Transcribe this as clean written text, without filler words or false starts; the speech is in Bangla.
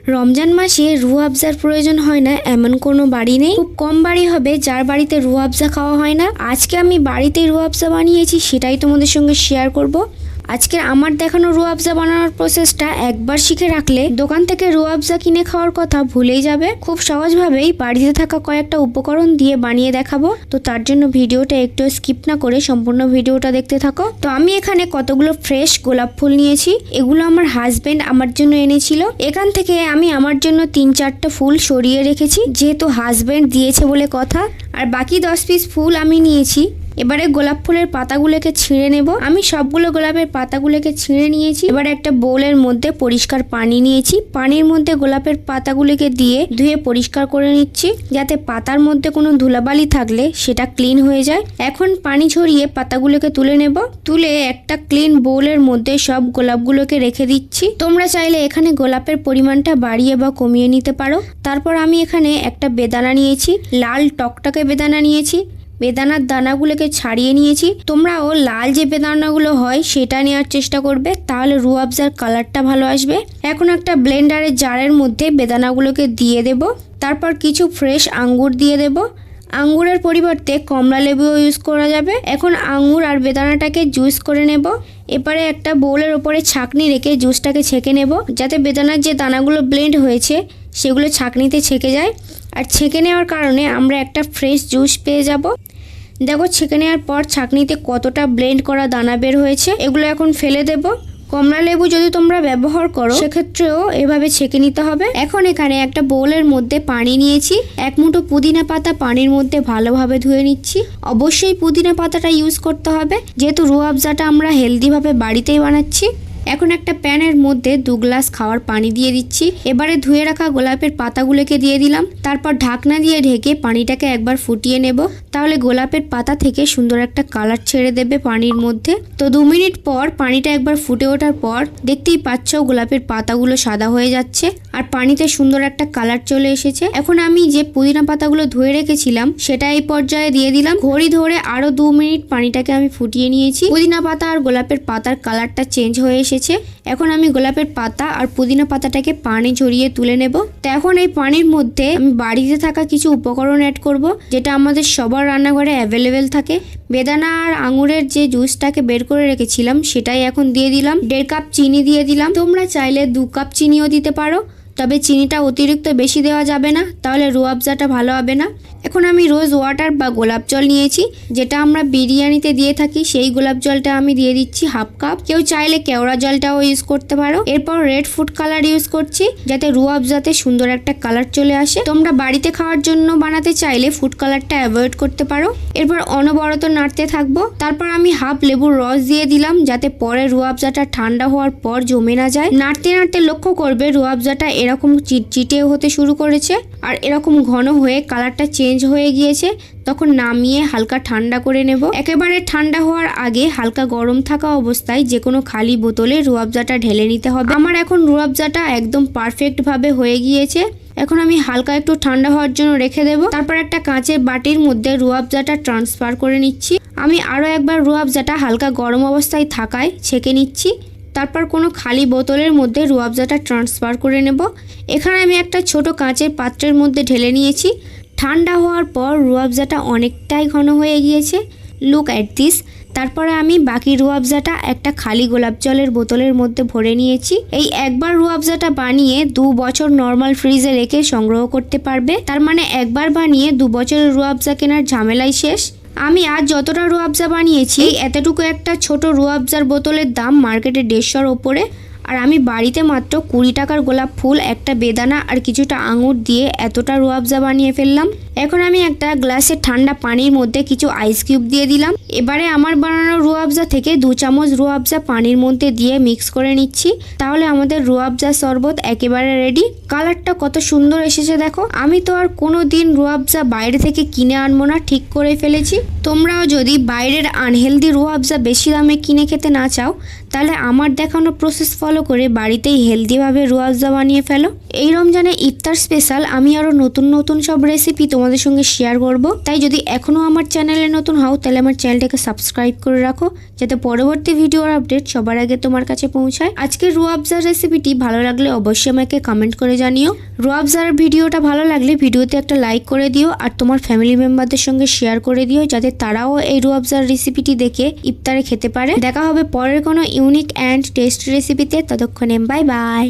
রমজান মাসে রুহ আফজার প্রয়োজন হয় না এমন কোনো বাড়ি নেই। খুব কম বাড়ি হবে যার বাড়িতে রুহ আফজা খাওয়া হয় না। আজকে আমি বাড়িতে রুহ আফজা বানিয়েছি, সেটাই তোমাদের সঙ্গে শেয়ার করব। আজকে আমার দেখানো রুহ আফজা বানানোর প্রসেসটা একবার শিখে রাখলে দোকান থেকে রুহ আফজা কিনে খাওয়ার কথা ভুলেই যাবে। খুব সহজভাবেই বাড়িতে থাকা কয়েকটা উপকরণ দিয়ে বানিয়ে দেখাবো। তো তার জন্য ভিডিওটা একটু স্কিপ না করে সম্পূর্ণ ভিডিওটা দেখতে থাকো। তো আমি এখানে কতগুলো ফ্রেশ গোলাপ ফুল নিয়েছি, এগুলো আমার হাজবেন্ড আমার জন্য এনেছিল। এখান থেকে আমি আমার জন্য 3-4টা ফুল সরিয়ে রেখেছি, যেহেতু হাজবেন্ড দিয়েছে বলে কথা। আর বাকি 10 পিস ফুল আমি নিয়েছি। এবারে গোলাপ ফুলের পাতাগুলোকে ছিঁড়ে নেব। আমি সবগুলো গোলাপের পাতাগুলোকে ছিঁড়ে নিয়েছি। এবারে একটা বোলের মধ্যে পরিষ্কার পানি নিয়েছি, পানির মধ্যে গোলাপের পাতাগুলোকে দিয়ে ধুয়ে পরিষ্কার করে নিচ্ছি, যাতে পাতার মধ্যে কোনো ধুলাবালি থাকলে সেটা ক্লিন হয়ে যায়। এখন পানি ঝরিয়ে পাতাগুলোকে তুলে নেব। তুলে একটা ক্লিন বোলের মধ্যে সব গোলাপগুলোকে রেখে দিচ্ছি। তোমরা চাইলে এখানে গোলাপের পরিমাণটা বাড়িয়ে বা কমিয়ে নিতে পারো। তারপর আমি এখানে একটা বেদানা নিয়েছি, লাল টকটকে বেদানা নিয়েছি। বেদানার দানাগুলোকে ছাড়িয়ে নিয়েছি। তোমরাও লাল যে বেদানাগুলো হয় সেটা নেওয়ার চেষ্টা করবে, তাহলে রুহ আফজার কালারটা ভালো আসবে। এখন একটা ব্লেন্ডারের জারের মধ্যে বেদানাগুলোকে দিয়ে দেব। তারপর কিছু ফ্রেশ আঙ্গুর দিয়ে দেব। আঙ্গুরের পরিবর্তে কমলা লেবুও ইউজ করা যাবে। এখন আঙ্গুর আর বেদানাটাকে জুস করে নেব। এবারে একটা বোলের ওপরে ছাঁকনি রেখে জুসটাকে ছেঁকে নেব, যাতে বেদানার যে দানাগুলো ব্লেন্ড হয়েছে সেগুলো ছাঁকনিতে ছেঁকে যায়। আর ছেঁকে নেওয়ার কারণে আমরা একটা ফ্রেশ জুস পেয়ে যাব। দেখো ছেঁকে নেওয়ার পর ছাঁকনিতে কতটা ব্লেন্ড করা দানা বের হয়েছে। এগুলো এখন ফেলে দেব। কমলা লেবু যদি তোমরা ব্যবহার করো সেক্ষেত্রেও এভাবে ছেঁকে নিতে হবে। এখন এখানে একটা বোলের মধ্যে পানি নিয়েছি, 1 মুঠো পুদিনা পাতা পানির মধ্যে ভালোভাবে ধুয়ে নিচ্ছি। অবশ্যই পুদিনা পাতাটা ইউজ করতে হবে, যেহেতু রুহ আফজাটা আমরা হেলদিভাবে বাড়িতেই বানাচ্ছি। এখন একটা প্যানের মধ্যে 2 গ্লাস খাওয়ার পানি দিয়ে দিচ্ছি। এবারে ধুয়ে রাখা গোলাপের পাতাগুলোকে দিয়ে দিলাম। তারপর ঢাকনা দিয়ে ঢেকে পানিটাকে একবার ফুটিয়ে নেব, তাহলে গোলাপের পাতা থেকে সুন্দর একটা কালার ছেড়ে দেবে পানির মধ্যে। তো 2 মিনিট পর পানিটা একবার ফুটে ওঠার পর দেখতেই পাচ্ছ গোলাপের পাতাগুলো সাদা হয়ে যাচ্ছে আর পানিতে সুন্দর একটা কালার চলে এসেছে। এখন আমি যে পুদিনা পাতাগুলো ধুয়ে রেখেছিলাম সেটা এই পর্যায়ে দিয়ে দিলাম। ঘড়ি ধরে আরো 2 মিনিট পানিটাকে আমি ফুটিয়ে নিয়েছি। পুদিনা পাতা আর গোলাপের পাতার কালারটা চেঞ্জ হয়ে এসেছে। এখন আমি গোলাপের পাতা আর পুদিনা পাতাটাকে পানি ঝরিয়ে তুলে নেব। তো এখন এই পানির মধ্যে আমি বাড়িতে থাকা কিছু উপকরণ অ্যাড করব, যেটা আমাদের সবার রান্নাঘরে অ্যাভেলেবেল থাকে। বেদানা আর আঙুরের যে জুসটাকে বের করে রেখেছিলাম সেটাই এখন দিয়ে দিলাম। 1.5 কাপ চিনি দিয়ে দিলাম। তোমরা চাইলে 2 কাপ চিনিও দিতে পারো, তবে চিনিটা অতিরিক্ত বেশি দেওয়া যাবে না, তাহলে রুহ আফজাটা ভালো হবে না। এখন আমি রোজ ওয়াটার বা গোলাপ জল নিয়েছি, যেটা আমরা বিরিয়ানিতে দিয়ে থাকি, সেই গোলাপ জলটা আমি দিয়ে দিচ্ছি 1/2 কাপ। কেউ চাইলে কেওড়া জলটাও ইউজ করতে পারো। এরপর রেড ফুড কালার ইউজ করছি, যাতে রুহ আফজাতে সুন্দর একটা কালার চলে আসে। তোমরা বাড়িতে খাওয়ার জন্য বানাতে চাইলে ফুড কালারটা অ্যাভয়েড করতে পারো। এরপর অনবরত নাড়তে থাকবো। তারপর আমি 1/2 লেবুর রস দিয়ে দিলাম, যাতে পরে রুহ আফজাটা ঠান্ডা হওয়ার পর জমে না যায়। নাড়তে নাড়তে লক্ষ্য করবে রুহ আফজাটা এরকম চিটচিটে হতে শুরু করেছে আর এরকম ঘন হয়ে কালারটা চেঞ্জ হয়ে গিয়েছে। তখন নামিয়ে হালকা ঠান্ডা করে নেব। একেবারে ঠান্ডা হওয়ার আগে হালকা গরম থাকা অবস্থায় যে কোনো খালি বোতলে রুহ আফজাটা ঢেলে নিতে হবে। আমার এখন রুহ আফজাটা একদম পারফেক্ট ভাবে হয়ে গিয়েছে। এখন আমি হালকা একটু ঠান্ডা হওয়ার জন্য রেখে দেব। তারপর একটা কাঁচের বাটির মধ্যে রুহ আফজাটা ট্রান্সফার করে নিচ্ছি। আমি আরো একবার রুহ আফজাটা হালকা গরম অবস্থায় থাকায় ছেঁকে নিচ্ছি। তারপর কোনো খালি বোতলের মধ্যে রুহ আফজাটা ট্রান্সফার করে নেব। এখানে আমি একটা ছোট কাঁচের পাত্রের মধ্যে ঢেলে নিয়েছি। ঠান্ডা হওয়ার পর রুহ আফজাটা অনেকটাই ঘন হয়ে গিয়েছে। Look at this. তারপরে আমি বাকি রুহ আফজাটা একটা খালি গোলাপ জলের বোতলের মধ্যে ভরে নিয়েছি। এই একবার রুহ আফজাটা বানিয়ে 2 বছর নর্মাল ফ্রিজে রেখে সংগ্রহ করতে পারবে। তার মানে একবার বানিয়ে 2 বছরের রুহ আফজা কেনার ঝামেলাই শেষ। আমি আজ যতটা রুহ আফজা বানিয়েছি, এতটুকু একটা ছোট রুহ আফজার বোতলের দাম মার্কেটে 150-র ওপরে। আর আমি বাড়িতে মাত্র 20 টাকার গোলাপ ফুল, একটা বেদানা আর কিছুটা আঙুর দিয়ে এতটা রুহ আফজা বানিয়ে ফেললাম। এখন আমি একটা গ্লাসে ঠান্ডা পানির মধ্যে কিছু আইস কিউব দিয়ে দিলাম। এবারে আমার বানানো রুহ আফজা থেকে 2 চামচ রুহ আফজা পানির মধ্যে দিয়ে মিক্স করে নিচ্ছি। তাহলে আমাদের রুহ আফজা শরবত একেবারে রেডি। কালারটা কত সুন্দর এসেছে দেখো। আমি তো আর কোনো দিন রুহ আফজা বাইরে থেকে কিনে আনবো না, ঠিক করে ফেলেছি। তোমরাও যদি বাইরের আনহেলদি রুহ আফজা বেশি দামে কিনে খেতে না চাও, তাহলে আমার দেখানো প্রসেস ফলো করে বাড়িতেই হেলদিভাবে রুহ আফজা বানিয়ে ফেলো। এই রমজানে ইফতার স্পেশাল আমি আরো নতুন নতুন সব রেসিপি তোমাদের সঙ্গে শেয়ার করব। তাই যদি এখনো আমার চ্যানেলে নতুন হও তাহলে আমার চ্যানেলটাকে সাবস্ক্রাইব করে রাখো, যাতে পরবর্তী ভিডিওর আপডেট সবার আগে তোমার কাছে পৌঁছায়। আজকের রুহ আফজার রেসিপিটি ভালো লাগলে অবশ্যই আমাকে কমেন্ট করে জানিও। রুহ আফজার ভিডিওটা ভালো লাগলে ভিডিওতে একটা লাইক করে দিও আর তোমার ফ্যামিলি মেম্বারদের সঙ্গে শেয়ার করে দিও, যাতে তারাও এই রুহ আফজার রেসিপিটি দেখে ইফতারে খেতে পারে। দেখা হবে পরের কোনো ইউনিক অ্যান্ড টেস্ট রেসিপিতে, ততক্ষণে বাই বাই।